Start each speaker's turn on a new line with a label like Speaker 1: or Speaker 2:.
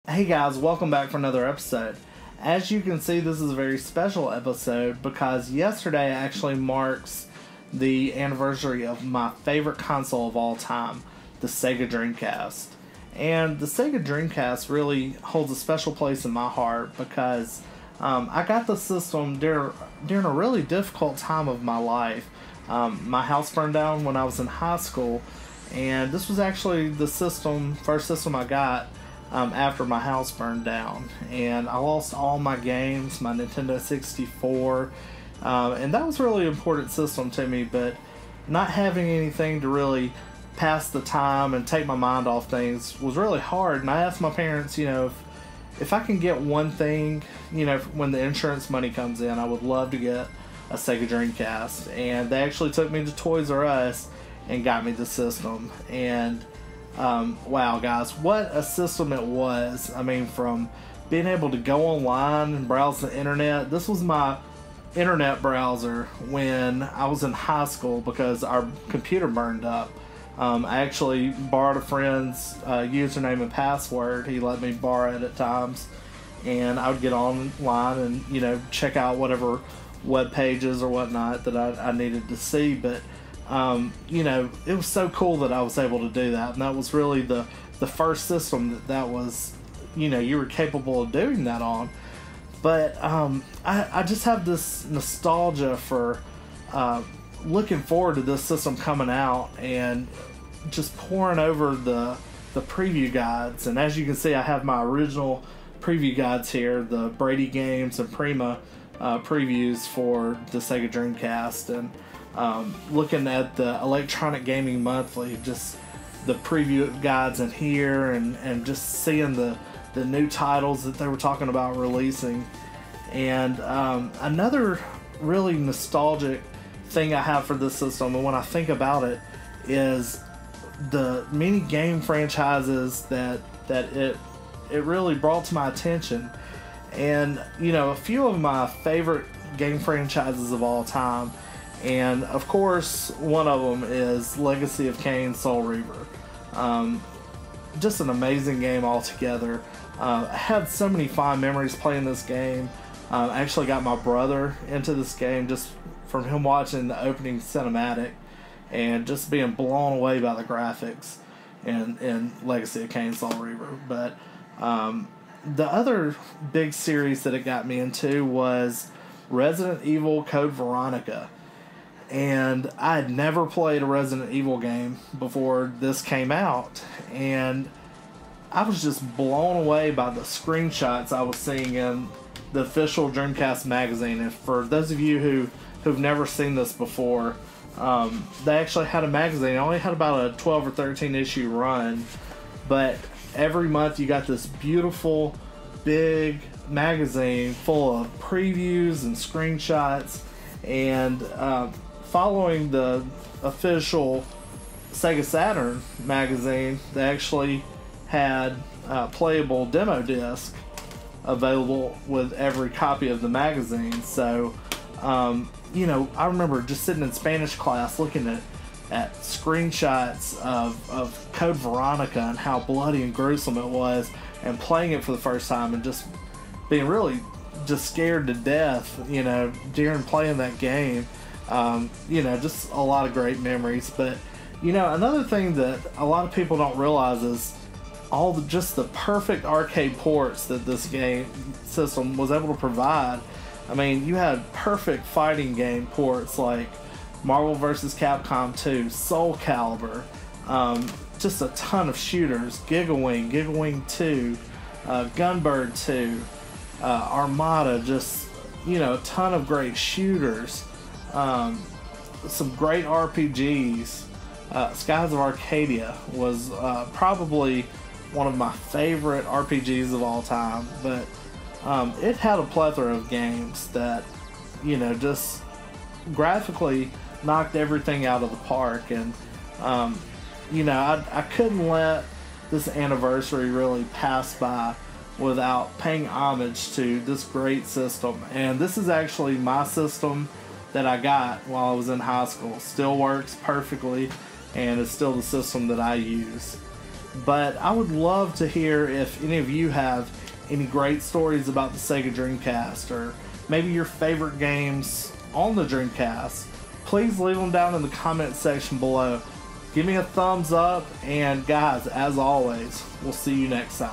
Speaker 1: Hey guys, welcome back for another episode. As you can see, this is a very special episode because yesterday actually marks the anniversary of my favorite console of all time, the Sega Dreamcast. And the Sega Dreamcast really holds a special place in my heart because I got the system during a really difficult time of my life. My house burned down when I was in high school, and this was actually the first system I got after my house burned down, and I lost all my games, my Nintendo 64, and that was really an important system to me. But not having anything to really pass the time and take my mind off things was really hard. And I asked my parents, if I can get one thing, when the insurance money comes in, I would love to get a Sega Dreamcast. And they actually took me to Toys R Us and got me the system. And wow, guys, what a system it was. I mean, from being able to go online and browse the internet. This was my internet browser when I was in high school because our computer burned up. I actually borrowed a friend's username and password. He let me borrow it at times, and I would get online and check out whatever web pages or whatnot that I needed to see. But it was so cool that I was able to do that, and that was really the first system that was, you were capable of doing that on. But I just have this nostalgia for looking forward to this system coming out and just pouring over the preview guides. And as you can see, I have my original preview guides here, the Brady Games and Prima previews for the Sega Dreamcast, and looking at the Electronic Gaming Monthly, just the preview guides in here, and just seeing the new titles that they were talking about releasing. And another really nostalgic thing I have for this system, and when I think about it, is the many game franchises that it really brought to my attention. And a few of my favorite game franchises of all time, and of course one of them is Legacy of Kain: Soul Reaver. Just an amazing game altogether. I had so many fond memories playing this game. I actually got my brother into this game just from him watching the opening cinematic and just being blown away by the graphics in Legacy of Kain: Soul Reaver. But the other big series that it got me into was Resident Evil Code Veronica. And I had never played a Resident Evil game before this came out, and I was just blown away by the screenshots I was seeing in the official Dreamcast magazine. And for those of you who've never seen this before, they actually had a magazine. It only had about a 12 or 13 issue run, but every month you got this beautiful big magazine full of previews and screenshots. And following the official Sega Saturn magazine, they actually had a playable demo disc available with every copy of the magazine. So I remember just sitting in Spanish class looking at screenshots of Code Veronica and how bloody and gruesome it was, and playing it for the first time and just being really just scared to death, during playing that game. Just a lot of great memories. But another thing that a lot of people don't realize is just the perfect arcade ports that this game system was able to provide. I mean, you had perfect fighting game ports like Marvel vs. Capcom 2, Soul Calibur, just a ton of shooters, Giga Wing 2, Gunbird 2, Armada, just a ton of great shooters, some great RPGs. Skies of Arcadia was probably one of my favorite RPGs of all time, but it had a plethora of games that just graphically knocked everything out of the park. And I couldn't let this anniversary really pass by without paying homage to this great system. And this is actually my system that I got while I was in high school. Still works perfectly, and it's still the system that I use. But I would love to hear if any of you have any great stories about the Sega Dreamcast, or maybe your favorite games on the Dreamcast. Please leave them down in the comment section below. Give me a thumbs up, and guys, as always, we'll see you next time.